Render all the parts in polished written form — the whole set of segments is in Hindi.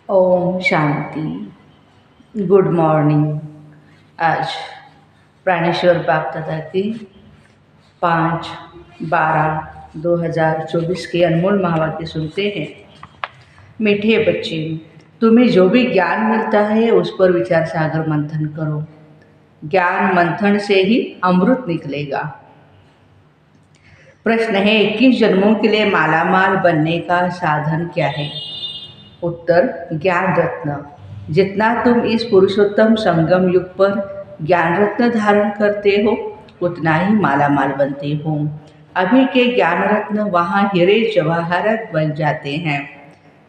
ओम शांति। Good morning. आज प्राणेश्वर बाप दादा की 5/12/2024 के अनमोल महावाक्य सुनते हैं। मीठे बच्चे, तुम्हें जो भी ज्ञान मिलता है उस पर विचार सागर मंथन करो। ज्ञान मंथन से ही अमृत निकलेगा। प्रश्न है, 21 जन्मों के लिए मालामाल बनने का साधन क्या है? उत्तर, ज्ञान रत्न। जितना तुम इस पुरुषोत्तम संगम युग पर ज्ञान रत्न धारण करते हो उतना ही मालामाल बनते हो। अभी के ज्ञान रत्न वहाँ हीरे जवाहरात बन जाते हैं।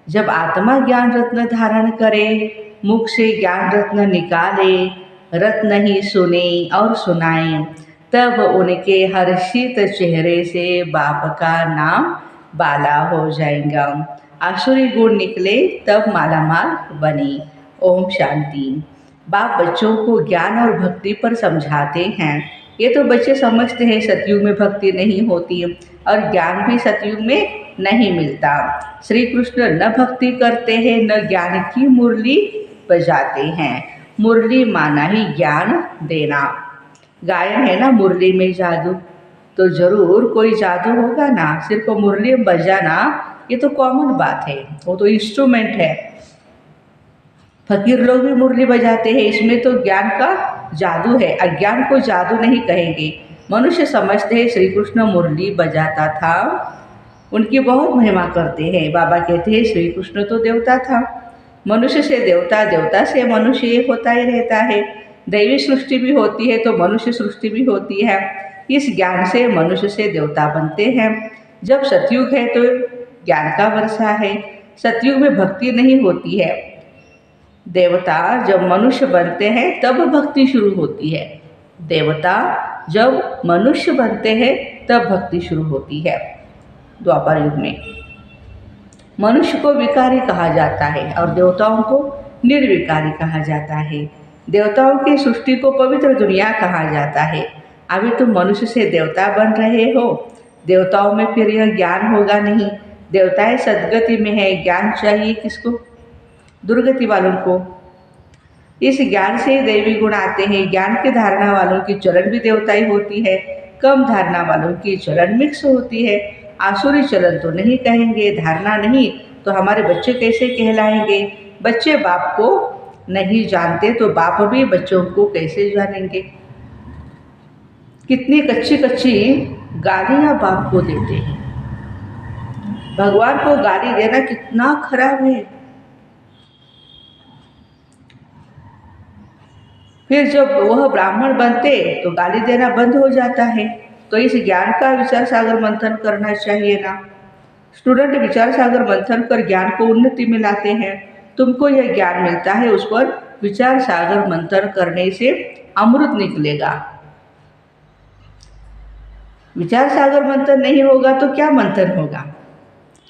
जब आत्मा ज्ञान रत्न धारण करे, मुख से ज्ञान रत्न निकाले, रत्न ही सुने और सुनाए, तब उनके हर्षित चेहरे से बाप का नाम बाला हो जाएगा। आसुरी गुण निकले तब मालामाल बने। ओम शांति। बाप बच्चों को ज्ञान और भक्ति पर समझाते हैं। ये तो बच्चे समझते हैं सतयुग में भक्ति नहीं होती और ज्ञान भी सतयुग में नहीं मिलता। श्री कृष्ण न भक्ति करते हैं न ज्ञान की मुरली बजाते हैं। मुरली माना ही ज्ञान देना। गायन है ना मुरली में जादू, तो जरूर कोई जादू होगा ना। सिर्फ मुरली बजाना ये तो कॉमन बात है, वो तो इंस्ट्रूमेंट है। फकीर लोग भी मुरली बजाते हैं, इसमें तो ज्ञान का जादू है। अज्ञान को जादू नहीं कहेंगे। मनुष्य समझते हैं श्री कृष्ण मुरली बजाता था, उनकी बहुत महिमा करते हैं। बाबा कहते हैं श्री कृष्ण तो देवता था। मनुष्य से देवता, देवता से मनुष्य, ये होता ही रहता है। दैवी सृष्टि भी होती है तो मनुष्य सृष्टि भी होती है। इस ज्ञान से मनुष्य से देवता बनते हैं। जब सतयुग है तो ज्ञान का वर्षा है। सतयुग में भक्ति नहीं होती है। देवता जब मनुष्य बनते हैं तब भक्ति शुरू होती है। देवता जब मनुष्य बनते हैं तब भक्ति शुरू होती है। द्वापर युग में मनुष्य को विकारी कहा जाता है और देवताओं को निर्विकारी कहा जाता है। देवताओं की सृष्टि को पवित्र दुनिया कहा जाता है। अभी तुम मनुष्य से देवता बन रहे हो। देवताओं में फिर यह ज्ञान होगा नहीं। देवताएं सद्गति में है, ज्ञान चाहिए किसको? दुर्गति वालों को। इस ज्ञान से दैवी गुण आते हैं। ज्ञान के धारणा वालों की चलन भी देवताई होती है, कम धारणा वालों की चलन मिक्स होती है। आसुरी चलन तो नहीं कहेंगे, धारणा नहीं तो हमारे बच्चे कैसे कहलाएंगे? बच्चे बाप को नहीं जानते तो बाप भी बच्चों को कैसे जानेंगे? कितनी कच्ची कच्ची गालियाँ बाप को देते हैं। भगवान को गाली देना कितना खराब है। फिर जब वह ब्राह्मण बनते तो गाली देना बंद हो जाता है। तो इस ज्ञान का विचार सागर मंथन करना चाहिए ना। स्टूडेंट विचार सागर मंथन कर ज्ञान को उन्नति में लाते हैं। तुमको यह ज्ञान मिलता है, उस पर विचार सागर मंथन करने से अमृत निकलेगा। विचार सागर मंथन नहीं होगा तो क्या मंथन होगा?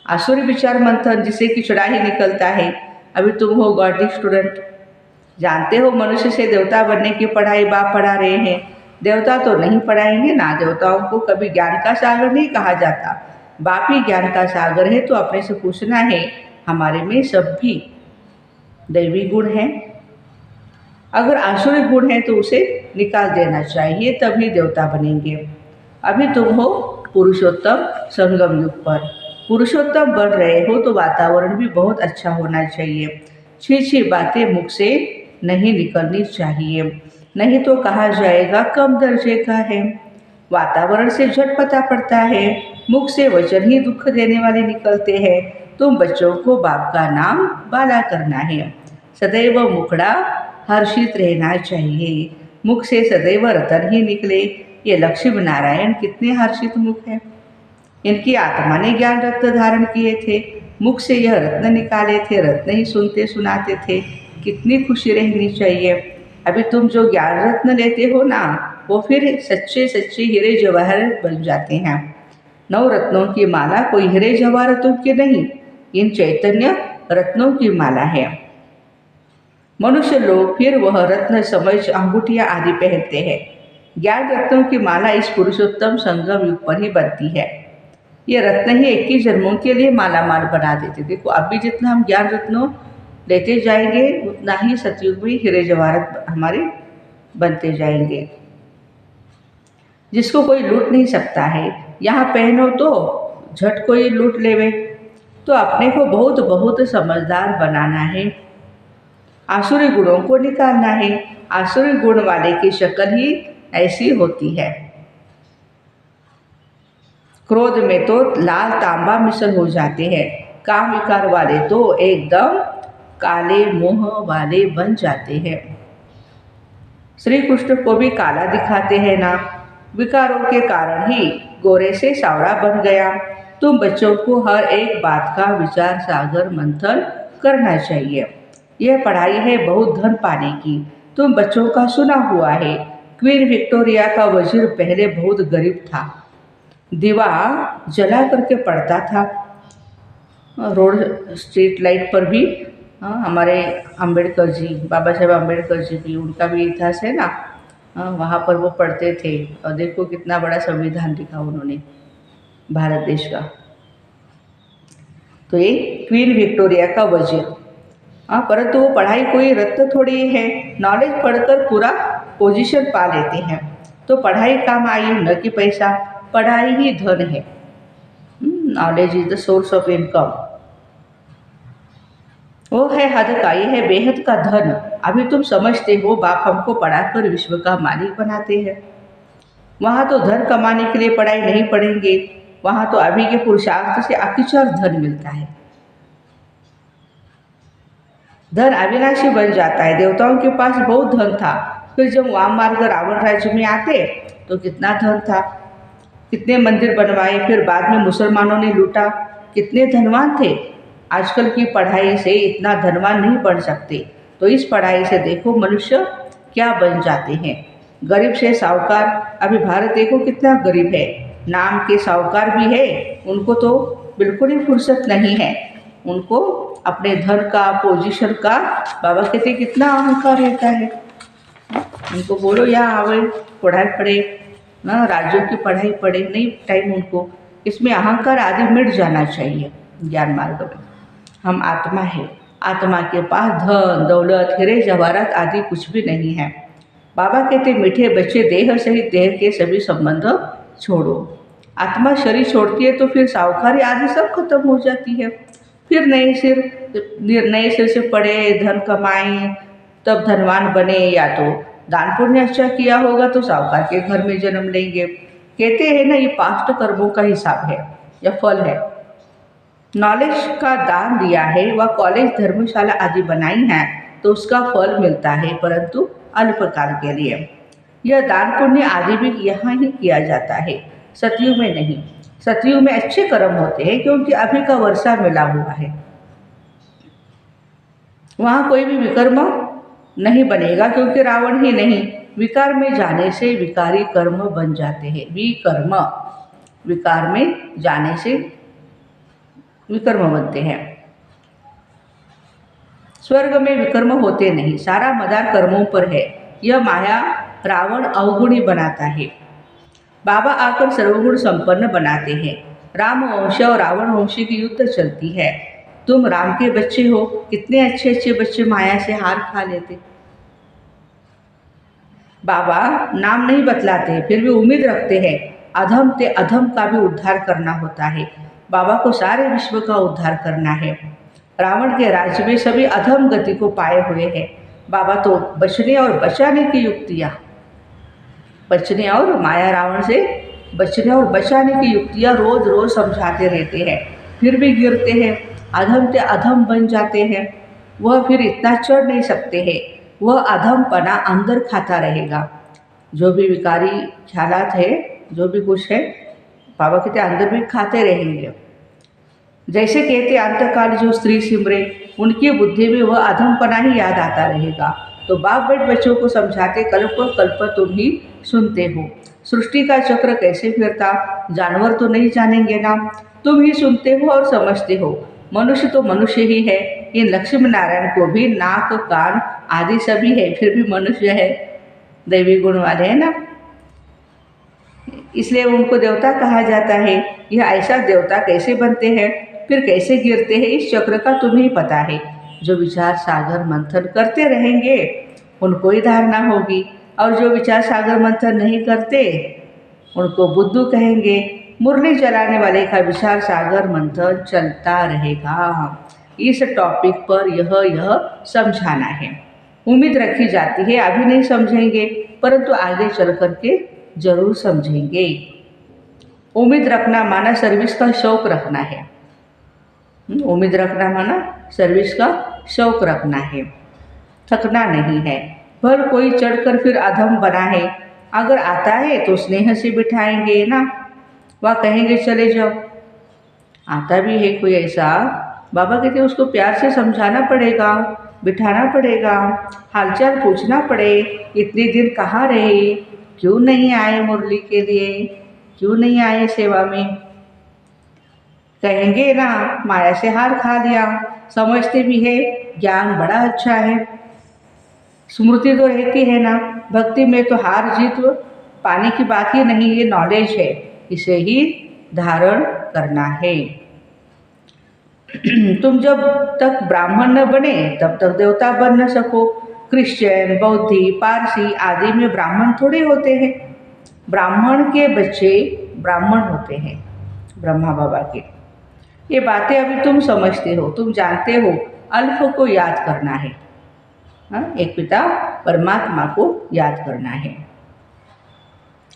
आसुरी विचार मंथन जिसे कि चढ़ाई निकलता है। अभी तुम हो गॉडिक स्टूडेंट, जानते हो मनुष्य से देवता बनने की पढ़ाई बाप पढ़ा रहे हैं। देवता तो नहीं पढ़ाएंगे ना। देवताओं को कभी ज्ञान का सागर नहीं कहा जाता। बाप ही ज्ञान का सागर है। तो अपने से पूछना है, हमारे में सब भी दैवी गुण है? अगर आसुरी गुण है तो उसे निकाल देना चाहिए, तभी देवता बनेंगे। अभी तुम हो पुरुषोत्तम संगम युग पर। पुरुषोत्तम बन रहे हो तो वातावरण भी बहुत अच्छा होना चाहिए। छी बातें मुख से नहीं निकलनी चाहिए, नहीं तो कहा जाएगा कम दर्जे का है। वातावरण से झट पता पड़ता है। मुख से वचन ही दुख देने वाले निकलते हैं। तुम बच्चों को बाप का नाम बाला करना है। सदैव मुखड़ा हर्षित रहना चाहिए। मुख से सदैव रतन ही निकले। ये लक्ष्मी नारायण कितने हर्षित मुख हैं। इनकी आत्मा ने ज्ञान रत्न धारण किए थे। मुख से यह रत्न निकाले थे, रत्न ही सुनते सुनाते थे। कितनी खुशी रहनी चाहिए। अभी तुम जो ज्ञान रत्न लेते हो ना, वो फिर सच्चे सच्चे हीरे जवाहरात बन जाते हैं। 9 रत्नों की माला कोई हीरे जवाहरातों की नहीं, इन चैतन्य रत्नों की माला है। मनुष्य लोग फिर वह रत्न समझ अंगूठियाँ आदि पहनते हैं। ज्ञान रत्नों की माला इस पुरुषोत्तम संगम युग पर ही बनती है। ये रत्न ही 21 जन्मों के लिए माला माल बना देते। देखो अभी जितना हम ज्ञान रत्नों लेते जाएंगे उतना ही सतयुग में हीरे जवाहरात हमारे बनते जाएंगे, जिसको कोई लूट नहीं सकता है। यहाँ पहनो तो झट कोई लूट लेवे। तो अपने को बहुत बहुत समझदार बनाना है, आसुरी गुणों को निकालना है। आसुरी गुण वाले की शक्ल ही ऐसी होती है। क्रोध में तो लाल तांबा मिसल हो जाते हैं, काम विकार वाले तो एकदम काले मुंह वाले बन जाते हैं। श्री कृष्ण को भी काला दिखाते हैं ना, विकारों के कारण ही गोरे से सावरा बन गया। तुम बच्चों को हर एक बात का विचार सागर मंथन करना चाहिए। यह पढ़ाई है बहुत धन पाने की। तुम बच्चों का सुना हुआ है, क्वीन विक्टोरिया का वजीर पहले बहुत गरीब था, दीवा जला करके पड़ता था। रोड स्ट्रीट लाइट पर भी हमारे अम्बेडकर जी, बाबा साहेब अम्बेडकर जी भी, उनका भी इतिहास है ना, वहाँ पर वो पढ़ते थे। और देखो कितना बड़ा संविधान लिखा उन्होंने भारत देश का। तो ये क्वीन विक्टोरिया का वजीर। परंतु वो पढ़ाई कोई रत्न थोड़ी है, नॉलेज पढ़कर पूरा पोजीशन पा लेते हैं। तो पढ़ाई काम आई न कि पैसा, पढ़ाई ही धन है। Knowledge is the source of income. वो है हद का, ये है बेहद का धन। अभी तुम समझते हो बाप हमको पढ़ाकर विश्व का मालिक बनाते हैं। वहाँ तो धन कमाने के लिए पढ़ाई नहीं पढ़ेंगे, वहाँ तो अभी के पुरुषार्थ से अकिचर धन मिलता है। धन अविनाशी बन जाता है। देवताओं के पास बहुत धन था, फिर जब वाम मार्ग रावण राज्य में आते तो कितना धन था, कितने मंदिर बनवाए, फिर बाद में मुसलमानों ने लूटा, कितने धनवान थे। आजकल की पढ़ाई से इतना धनवान नहीं बन सकते। तो इस पढ़ाई से देखो मनुष्य क्या बन जाते हैं। गरीब से साहूकार, अभी भारत देखो कितना गरीब है, नाम के साहूकार भी है, उनको तो बिल्कुल ही फुर्सत नहीं है। उनको अपने धन का, पोजीशन का, बाबा कहते कितना अहंकार रहता है। उनको बोलो यहाँ आवे, पढ़ाई पढ़े ना, राज्यों की पढ़ाई पढ़े, नहीं टाइम उनको। इसमें अहंकार आदि मिट जाना चाहिए। ज्ञान मार्ग में हम आत्मा है, आत्मा के पास धन दौलत हीरे जवाहरात आदि कुछ भी नहीं है। बाबा कहते मीठे बच्चे देह सहित देह के सभी संबंध छोड़ो। आत्मा शरीर छोड़ती है तो फिर साहूकारी आदि सब खत्म हो जाती है। फिर नए सिर से पढ़े, धन कमाएं, तब धनवान बने, या तो दान पुण्य अच्छा किया होगा तो साहूकार के घर में जन्म लेंगे। कहते हैं ना, ये पास्ट कर्मों का हिसाब है या फल है। नॉलेज का दान दिया है, वह कॉलेज धर्मशाला आदि बनाई है तो उसका फल मिलता है, परंतु अल्पकाल के लिए। यह दान पुण्य आदि भी यहाँ ही किया जाता है, सतयुग में नहीं। सतयुग में अच्छे कर्म होते हैं क्योंकि अभी का वर्षा मिला हुआ है। वहाँ कोई भी विकर्म नहीं बनेगा क्योंकि रावण ही नहीं, विकार में जाने से विकारी कर्म बन जाते हैं। विकर्म, विकार में जाने से विकर्म बनते हैं। स्वर्ग में विकर्म होते नहीं, सारा मदार कर्मों पर है। यह माया रावण अवगुणी बनाता है, बाबा आकर सर्वगुण संपन्न बनाते हैं। राम वंश और रावण वंश की युद्ध चलती है। तुम राम के बच्चे हो, कितने अच्छे अच्छे बच्चे माया से हार खा लेते। बाबा नाम नहीं बतलाते, फिर भी उम्मीद रखते हैं। अधम ते अधम का भी उद्धार करना होता है। बाबा को सारे विश्व का उद्धार करना है। रावण के राज्य में सभी अधम गति को पाए हुए हैं। बाबा तो बचने और बचाने की युक्तियाँ, बचने और माया रावण से बचने और बचाने की युक्तियाँ रोज रोज समझाते रहते हैं, फिर भी गिरते हैं, अधम से अधम बन जाते हैं। वह फिर इतना चढ़ नहीं सकते हैं, वह अधमपना अंदर खाता रहेगा। जो भी विकारी ख्यालात है, जो भी कुछ है, बाबा कहते अंदर भी खाते रहेंगे। जैसे कहते अंतकाल जो स्त्री सिमरे, उनकी बुद्धि में वह अधमपना ही याद आता रहेगा। तो बाप बेट बच्चों को समझाते, कल्प कल्प तुम ही सुनते हो। सृष्टि का चक्र कैसे फिरता, जानवर तो नहीं जानेंगे ना, तुम ही सुनते हो और समझते हो। मनुष्य तो मनुष्य ही है। इन लक्ष्मी नारायण को भी नाक कान आदि सभी है, फिर भी मनुष्य है, दैवी गुण वाले है ना, इसलिए उनको देवता कहा जाता है। यह ऐसा देवता कैसे बनते हैं, फिर कैसे गिरते हैं, इस चक्र का तुम्हें पता है। जो विचार सागर मंथन करते रहेंगे उनको ही धारणा होगी, और जो विचार सागर मंथन नहीं करते उनको बुद्धू कहेंगे। मुरली चलाने वाले का विचार सागर मंथन चलता रहेगा। इस टॉपिक पर यह समझाना है। उम्मीद रखी जाती है अभी नहीं समझेंगे परंतु आगे चल करके जरूर समझेंगे। उम्मीद रखना माना सर्विस का शौक रखना है। उम्मीद रखना माना सर्विस का शौक रखना है, थकना नहीं है। भले कोई चढ़कर फिर अधम बना है, अगर आता है तो स्नेह से बिठाएंगे ना, वह कहेंगे चले जाओ। आता भी है कोई ऐसा, बाबा कहते उसको प्यार से समझाना पड़ेगा, बिठाना पड़ेगा, हालचाल पूछना पड़े, इतने दिन कहाँ रहे, क्यों नहीं आए मुरली के लिए, क्यों नहीं आए सेवा में। कहेंगे ना माया से हार खा लिया, समझते भी है ज्ञान बड़ा अच्छा है, स्मृति तो रहती है ना, भक्ति में तो हार जीत पाने की बात ही नहीं, ये नॉलेज है, इसे ही धारण करना है। तुम जब तक ब्राह्मण न बने तब तक देवता बन न सको। क्रिश्चियन, बौद्धि, पारसी आदि में ब्राह्मण थोड़े होते हैं, ब्राह्मण के बच्चे ब्राह्मण होते हैं, ब्रह्मा बाबा के। ये बातें अभी तुम समझते हो, तुम जानते हो। अल्फ को याद करना है, एक पिता परमात्मा को याद करना है।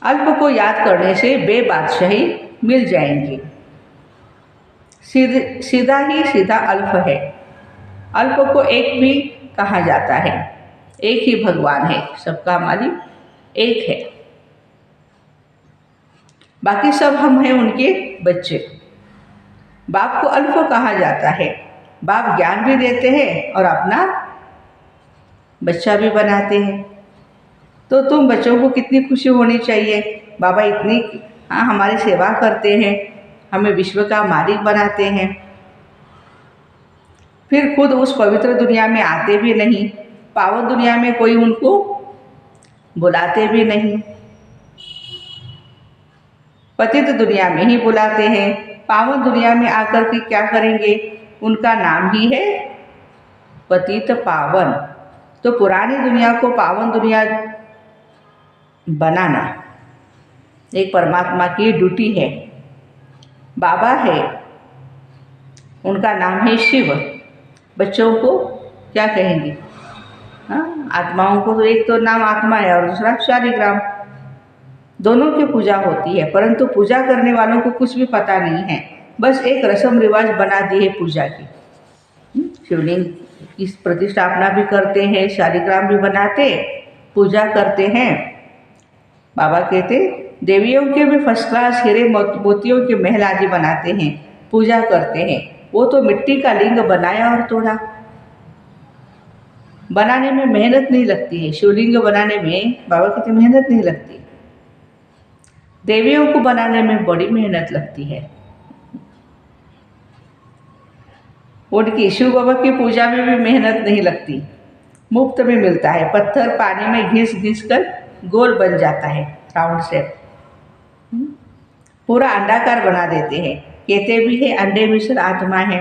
अल्प को याद करने से बेबादशाही मिल जाएंगी। सीधा ही सीधा अल्प है। अल्प को एक भी कहा जाता है। एक ही भगवान है, सबका मालिक एक है, बाकी सब हम हैं उनके बच्चे। बाप को अल्प कहा जाता है। बाप ज्ञान भी देते हैं और अपना बच्चा भी बनाते हैं। तो तुम बच्चों को कितनी खुशी होनी चाहिए, बाबा इतनी हमारी सेवा करते हैं, हमें विश्व का मालिक बनाते हैं, फिर खुद उस पवित्र दुनिया में आते भी नहीं, पावन दुनिया में कोई उनको बुलाते भी नहीं, पतित दुनिया में ही बुलाते हैं। पावन दुनिया में आकर के क्या करेंगे, उनका नाम ही है पतित पावन। तो पुरानी दुनिया को पावन दुनिया बनाना एक परमात्मा की ड्यूटी है। बाबा है, उनका नाम है शिव। बच्चों को क्या कहेंगे, आत्माओं को तो एक तो नाम आत्मा है और दूसरा शालिग्राम, दोनों की पूजा होती है, परंतु पूजा करने वालों को कुछ भी पता नहीं है, बस एक रस्म रिवाज बना दी है पूजा की। शिवलिंग की प्रतिष्ठापना भी करते हैं, शालिग्राम भी बनाते, पूजा करते हैं। बाबा कहते देवियों के भी फर्स्ट क्लास हीरे मोतियों के महल आदि बनाते हैं, पूजा करते हैं। वो तो मिट्टी का लिंग बनाया और तोड़ा, बनाने में मेहनत नहीं लगती है। शिवलिंग बनाने में बाबा कहते मेहनत नहीं लगती, देवियों को बनाने में बड़ी मेहनत लगती है। उनकी शिव बाबा की पूजा में भी मेहनत नहीं लगती, मुफ्त में मिलता है। पत्थर पानी में घिस घिस कर गोल बन जाता है, राउंड शेप, पूरा अंडाकार बना देते हैं। कहते भी है अंडे मिश्र आत्मा है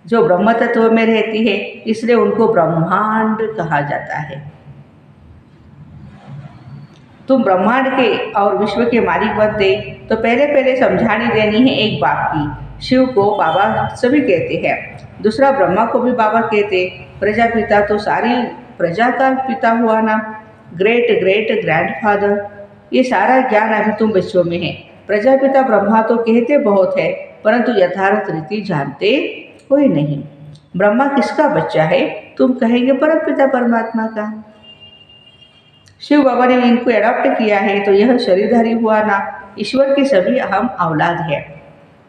जो ब्रह्म तत्व में रहती है, इसलिए उनको ब्रह्मांड कहा जाता है। तुम ब्रह्मांड के और विश्व के मालिक बनते तो पहले पहले समझानी देनी है एक बाप की। शिव को बाबा सभी कहते हैं, दूसरा ब्रह्मा को भी बाबा कहते। प्रजापिता तो सारी प्रजा का पिता हुआ ना, ग्रेट ग्रेट ग्रैंडफादर। ये सारा ज्ञान अभी तुम बच्चों में है। प्रजापिता ब्रह्मा तो कहते बहुत है, परंतु यथार्थ रीति जानते कोई नहीं। ब्रह्मा किसका बच्चा है, तुम कहेंगे परमपिता परमात्मा का। शिव बाबा ने इनको एडॉप्ट किया है तो यह शरीरधारी हुआ ना, ईश्वर के सभी अहम औलाद है।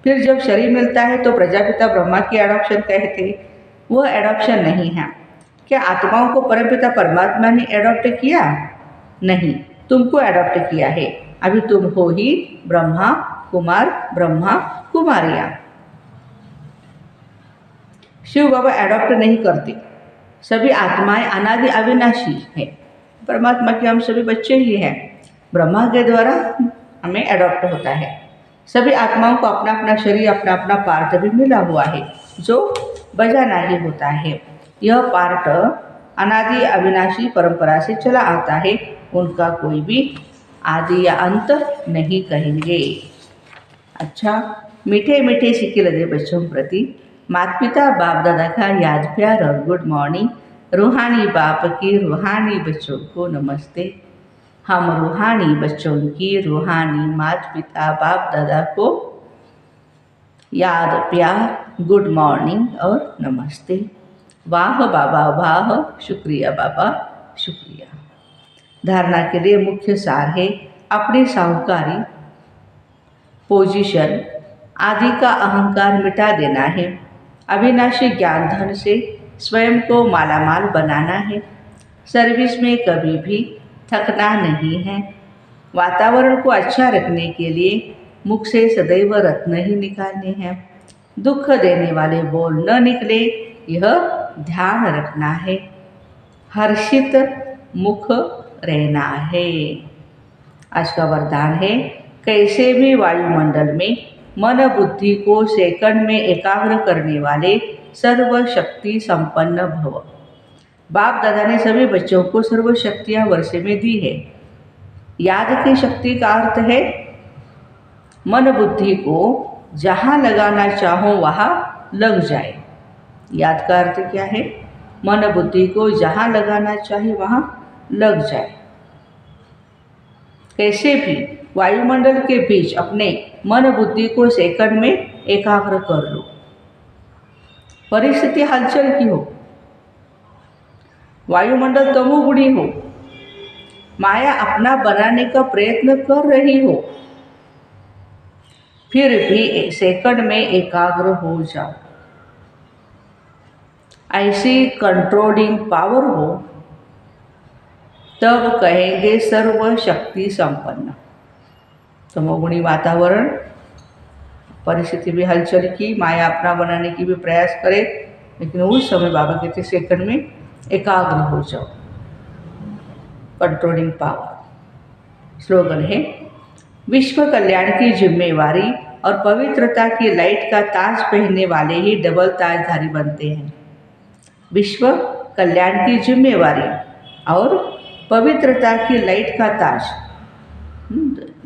फिर जब शरीर मिलता है तो प्रजापिता ब्रह्मा की एडॉप्शन कहते, वह एडॉप्शन नहीं है। क्या आत्माओं को परमपिता परमात्मा ने एडॉप्ट किया? नहीं, तुमको एडॉप्ट किया है। अभी तुम हो ही ब्रह्मा कुमार, ब्रह्मा कुमारियाँ। शिव बाबा एडॉप्ट नहीं करते, सभी आत्माएं अनादि अविनाशी है। परमात्मा के हम सभी बच्चे ही हैं, ब्रह्मा के द्वारा हमें एडॉप्ट होता है। सभी आत्माओं को अपना अपना शरीर, अपना अपना पार्ट भी मिला हुआ है जो बजाना ही होता है। यह पार्ट अनादि अविनाशी परंपरा से चला आता है, उनका कोई भी आदि या अंत नहीं कहेंगे। अच्छा, मीठे मीठे सिक्के लगे बच्चों प्रति माता पिता बाप दादा का याद प्यार और गुड मॉर्निंग। रूहानी बाप की रूहानी बच्चों को नमस्ते। हम रूहानी बच्चों की रूहानी माता पिता बाप दादा को याद प्यार गुड मॉर्निंग और नमस्ते। वाह बाबा वाह, शुक्रिया बाबा शुक्रिया। धारणा के लिए मुख्य सार है अपनी साहूकारी पोजीशन आदि का अहंकार मिटा देना है। अविनाशी ज्ञान धन से स्वयं को मालामाल बनाना है। सर्विस में कभी भी थकना नहीं है। वातावरण को अच्छा रखने के लिए मुख से सदैव रत्न ही निकालने हैं। दुख देने वाले बोल न निकले, यह ध्यान रखना है। हर्षित मुख रहना है। आज का वरदान है कैसे भी वायुमंडल में मन बुद्धि को सेकंड में एकाग्र करने वाले सर्वशक्ति संपन्न भव। बाप दादा ने सभी बच्चों को सर्वशक्तियाँ वर्षे में दी है। याद की शक्ति का अर्थ है मन बुद्धि को जहाँ लगाना चाहो वहाँ लग जाए। याद का अर्थ क्या है? मन बुद्धि को जहाँ लगाना चाहे वहाँ लग जाए। कैसे भी वायुमंडल के बीच अपने मन बुद्धि को सेकंड में एकाग्र कर लो। परिस्थिति हलचल की हो, वायुमंडल तमोगुणी हो, माया अपना बनाने का प्रयत्न कर रही हो, फिर भी सेकंड में एकाग्र हो जाओ। ऐसी कंट्रोलिंग पावर हो तब कहेंगे सर्वशक्ति संपन्न। तमोगुणी वातावरण, परिस्थिति भी हलचल की, माया अपना बनाने की भी प्रयास करे, लेकिन उस समय बाबा कहते सेकंड में एकाग्र हो जाओ। Controlling power. स्लोगन है विश्व कल्याण की जिम्मेवारी और पवित्रता की लाइट का ताज पहनने वाले ही डबल ताजधारी बनते हैं। विश्व कल्याण की जिम्मेवारी और पवित्रता की लाइट का ताज,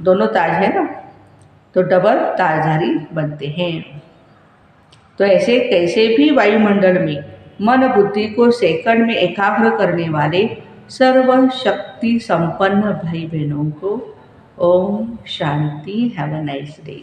दोनों ताज है ना, तो डबल ताजधारी बनते हैं। तो ऐसे कैसे भी वायुमंडल में मन बुद्धि को सेकंड में एकाग्र करने वाले सर्वशक्ति संपन्न भाई बहनों को ओम शांति। Have a nice day.